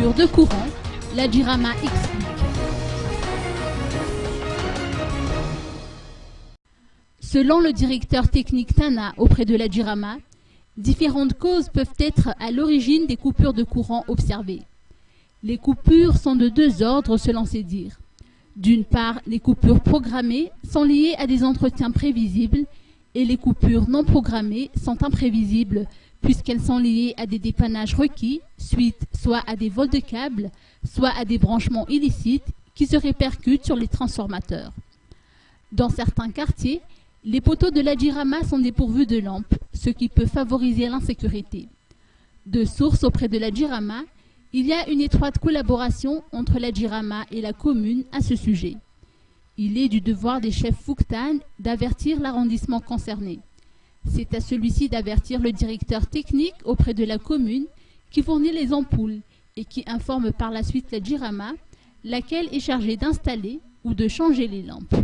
coupures de courant, la Jirama explique. Selon le directeur technique Tana auprès de la Jirama, différentes causes peuvent être à l'origine des coupures de courant observées. Les coupures sont de deux ordres selon ses dires. D'une part, les coupures programmées sont liées à des entretiens prévisibles et les coupures non programmées sont imprévisibles puisqu'elles sont liées à des dépannages requis, suite soit à des vols de câbles, soit à des branchements illicites qui se répercutent sur les transformateurs. Dans certains quartiers, les poteaux de la Jirama sont dépourvus de lampes, ce qui peut favoriser l'insécurité. De sources auprès de la Jirama, il y a une étroite collaboration entre la Jirama et la commune à ce sujet. Il est du devoir des chefs Fouktan d'avertir l'arrondissement concerné. C'est à celui-ci d'avertir le directeur technique auprès de la commune qui fournit les ampoules et qui informe par la suite la Jirama, laquelle est chargée d'installer ou de changer les lampes.